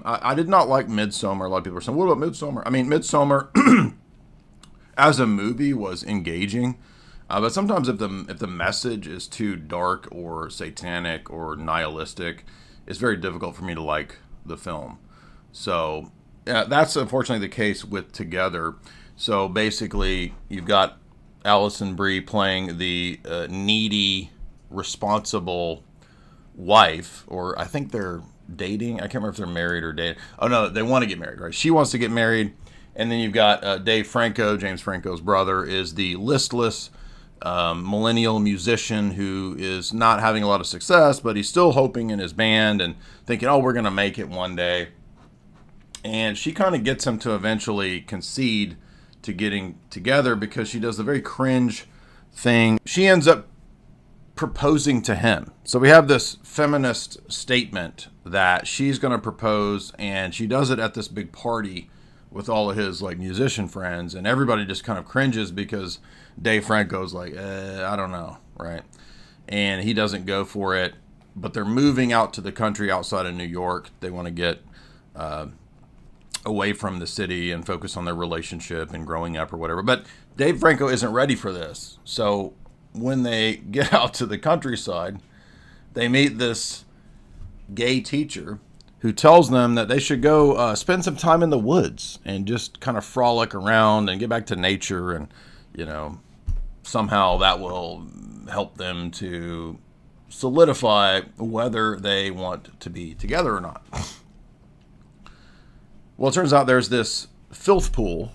I did not like Midsommar. A lot of people are saying, what about Midsommar? I mean, Midsommar as a movie was engaging. But sometimes if the message is too dark or satanic or nihilistic, it's very difficult for me to like the film. So that's unfortunately the case with Together. So basically, you've got Alison Brie playing the needy, responsible wife, or I think they're dating. I can't remember if they're married or dating. Oh no, they want to get married, right? She wants to get married. And then you've got Dave Franco, James Franco's brother, is the listless millennial musician who is not having a lot of success, but he's still hoping in his band and thinking, oh, we're going to make it one day. And she kind of gets him to eventually concede to getting together because she does a very cringe thing. She ends up proposing to him. So we have this feminist statement that she's going to propose, and she does it at this big party with all of his like musician friends, and everybody just kind of cringes because Dave Franco's like, I don't know, right? And he doesn't go for it, but they're moving out to the country outside of New York. They want to get away from the city and focus on their relationship and growing up or whatever. But Dave Franco isn't ready for this. So when they get out to the countryside, they meet this gay teacher who tells them that they should go spend some time in the woods and just kind of frolic around and get back to nature. And, you know, somehow that will help them to solidify whether they want to be together or not. Well, it turns out there's this filth pool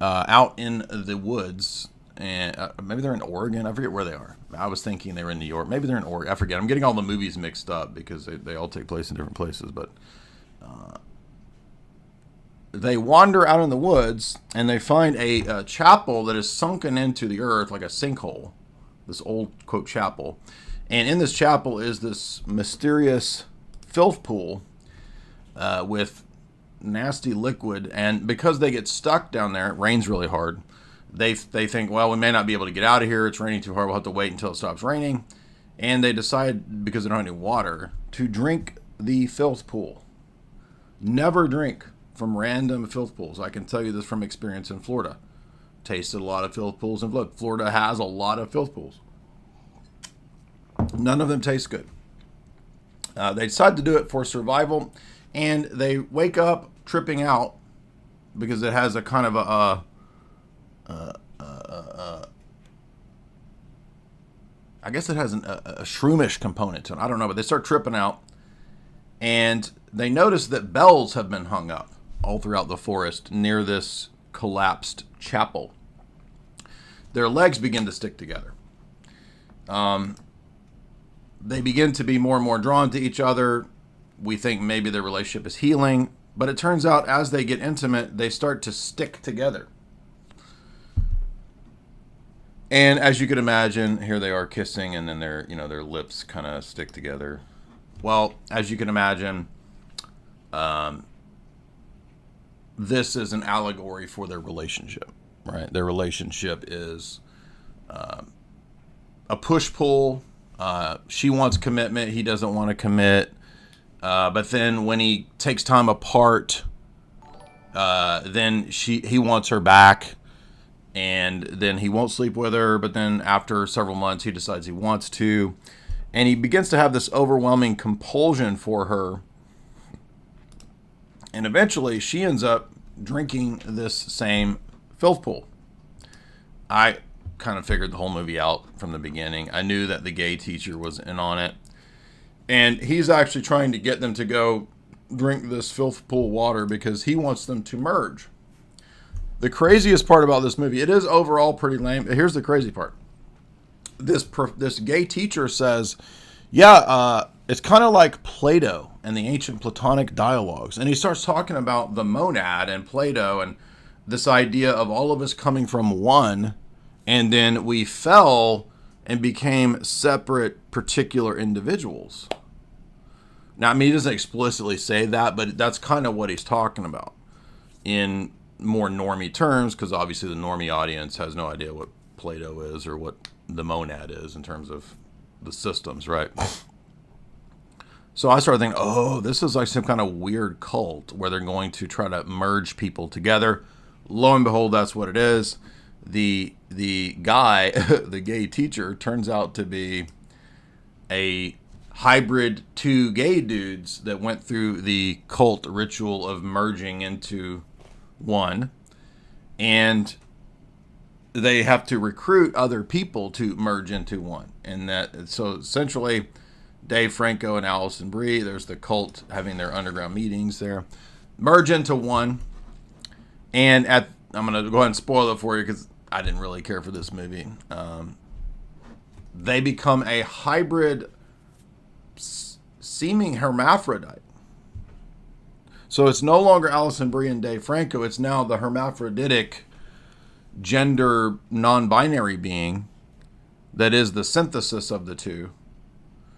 out in the woods. And maybe they're in Oregon. I forget where they are. I was thinking they were in New York. Maybe they're in Oregon. I forget. I'm getting all the movies mixed up because they all take place in different places. But they wander out in the woods and they find a chapel that is sunken into the earth like a sinkhole. This old, quote, chapel. And in this chapel is this mysterious filth pool with nasty liquid. And because they get stuck down there, it rains really hard. They think, well, we may not be able to get out of here. It's raining too hard. We'll have to wait until it stops raining. And they decide, because they don't have any water, to drink the filth pool. Never drink from random filth pools. I can tell you this from experience in Florida. Tasted a lot of filth pools in Florida. Florida has a lot of filth pools. None of them taste good. They decide to do it for survival. And they wake up tripping out because it has a kind of I guess it has a shroomish component to it. I don't know, but they start tripping out, and they notice that bells have been hung up all throughout the forest near this collapsed chapel. Their legs begin to stick together. They begin to be more and more drawn to each other. We think maybe their relationship is healing, but it turns out as they get intimate, they start to stick together. And as you could imagine, here they are kissing, and then their lips kind of stick together. Well, as you can imagine, this is an allegory for their relationship, right? Their relationship is a push-pull. She wants commitment. He doesn't want to commit. But then when he takes time apart, then he wants her back. And then he won't sleep with her, but then after several months, he decides he wants to. And he begins to have this overwhelming compulsion for her. And eventually, she ends up drinking this same filth pool. I kind of figured the whole movie out from the beginning. I knew that the gay teacher was in on it. And he's actually trying to get them to go drink this filth pool water because he wants them to merge. The craziest part about this movie, it is overall pretty lame. Here's the crazy part. This gay teacher says, it's kind of like Plato and the ancient Platonic dialogues. And he starts talking about the monad and Plato and this idea of all of us coming from one, and then we fell and became separate particular individuals. Now, I mean, he doesn't explicitly say that, but that's kind of what he's talking about in more normie terms, because obviously the normie audience has no idea what Plato is or what the monad is in terms of the systems, right? So I started thinking, oh, this is like some kind of weird cult where they're going to try to merge people together. Lo and behold, that's what it is. The guy, the gay teacher, turns out to be a hybrid two gay dudes that went through the cult ritual of merging into one, and they have to recruit other people to merge into one. And that, so essentially, Dave Franco and Allison Brie, there's the cult having their underground meetings there, merge into one. And I'm going to go ahead and spoil it for you because I didn't really care for this movie. They become a hybrid seeming hermaphrodite. So it's no longer Allison Brie and Dave Franco. It's now the hermaphroditic gender non-binary being that is the synthesis of the two.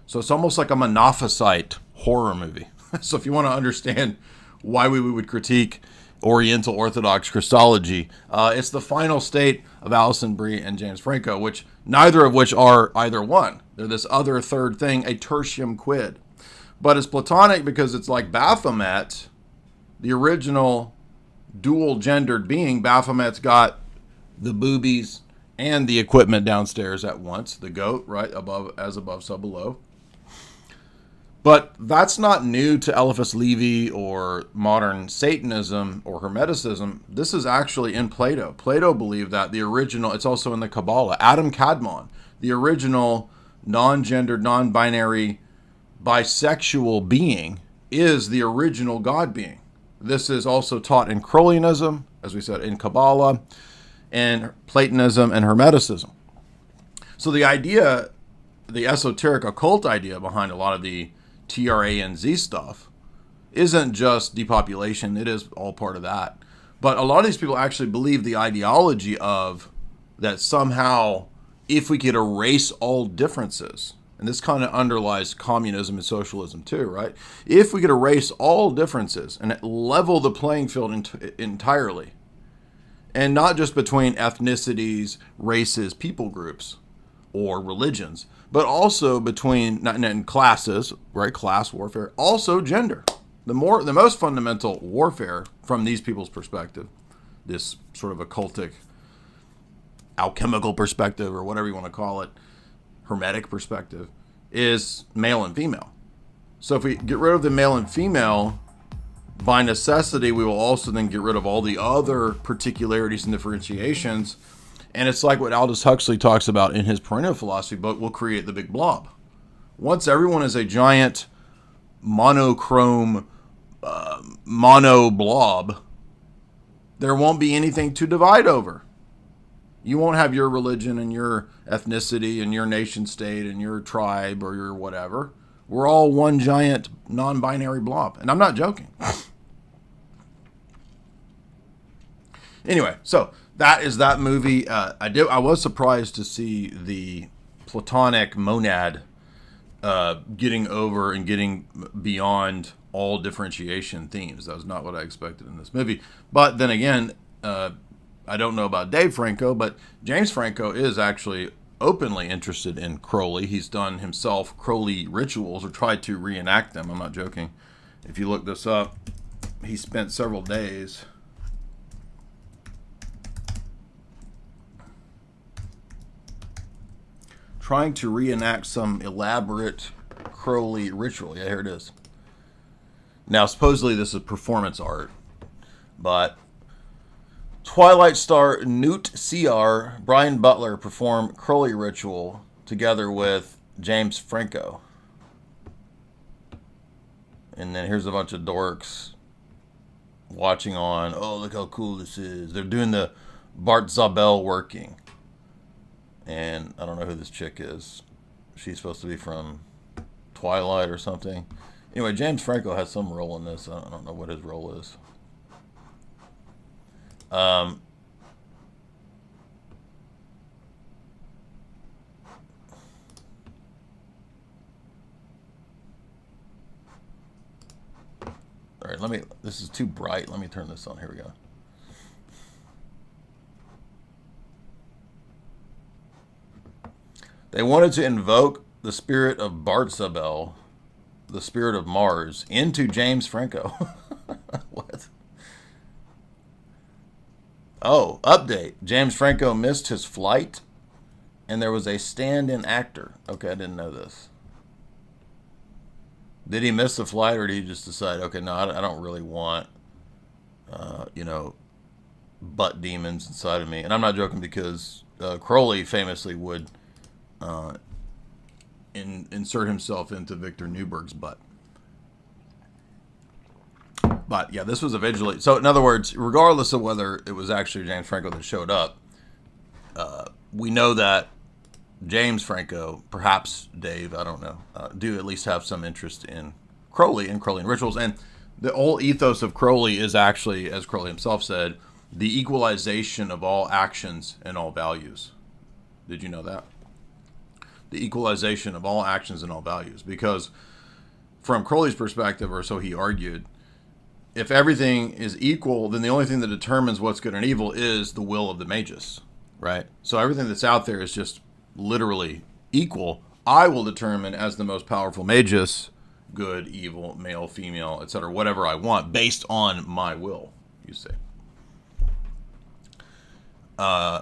So it's almost like a Monophysite horror movie. So if you want to understand why we would critique Oriental Orthodox Christology, it's the final state of Allison Brie and James Franco, which neither of which are either one. They're this other third thing, a tertium quid. But it's Platonic because it's like Baphomet, the original dual-gendered being. Baphomet's got the boobies and the equipment downstairs at once. The goat, right? Above, so below. But that's not new to Eliphas Levi or modern Satanism or Hermeticism. This is actually in Plato. Plato believed that the original, it's also in the Kabbalah, Adam Kadmon, the original non-gendered, non-binary, bisexual being is the original God being. This is also taught in Crowleyanism, as we said, in Kabbalah, and Platonism and Hermeticism. So the idea, the esoteric occult idea behind a lot of the TRANZ stuff isn't just depopulation. It is all part of that. But a lot of these people actually believe the ideology of that somehow if we could erase all differences, and this kind of underlies communism and socialism too, right? If we could erase all differences and level the playing field entirely, and not just between ethnicities, races, people groups, or religions, but also between and classes, right? Class warfare, also gender. The most fundamental warfare from these people's perspective, this sort of occultic, alchemical perspective, or whatever you want to call it, hermetic perspective, is male and female. So if we get rid of the male and female, by necessity, we will also then get rid of all the other particularities and differentiations. And it's like what Aldous Huxley talks about in his Perennial Philosophy book, will create the big blob. Once everyone is a giant monochrome mono blob, there won't be anything to divide over. You won't have your religion and your ethnicity and your nation state and your tribe or your whatever. We're all one giant non-binary blob. And I'm not joking. Anyway, so that is that movie. I was surprised to see the Platonic monad getting over and getting beyond all differentiation themes. That was not what I expected in this movie. But then again, I don't know about Dave Franco, but James Franco is actually openly interested in Crowley. He's done himself Crowley rituals or tried to reenact them. I'm not joking. If you look this up, he spent several days trying to reenact some elaborate Crowley ritual. Yeah, here it is. Now, supposedly this is performance art, but Twilight star Newt C.R. Brian Butler performed Crowley ritual together with James Franco. And then here's a bunch of dorks watching on. Oh, look how cool this is. They're doing the Bart Zabel working. And I don't know who this chick is. She's supposed to be from Twilight or something. Anyway, James Franco has some role in this. I don't know what his role is. All right, this is too bright. Let me turn this on. Here we go. They wanted to invoke the spirit of Bart Zabel, the spirit of Mars into James Franco. What? Oh, update. James Franco missed his flight, and there was a stand-in actor. Okay, I didn't know this. Did he miss the flight, or did he just decide, okay, no, I don't really want, you know, butt demons inside of me? And I'm not joking, because Crowley famously would insert himself into Victor Newberg's butt. But yeah, this was eventually. So in other words, regardless of whether it was actually James Franco that showed up, we know that James Franco, perhaps Dave, I don't know, do at least have some interest in Crowley and Crowleyan rituals. And the whole ethos of Crowley is actually, as Crowley himself said, the equalization of all actions and all values. Did you know that? The equalization of all actions and all values. Because from Crowley's perspective, or so he argued, if everything is equal, then the only thing that determines what's good and evil is the will of the magus, right? So everything that's out there is just literally equal. I will determine as the most powerful magus, good, evil, male, female, etc., whatever I want, based on my will, you see.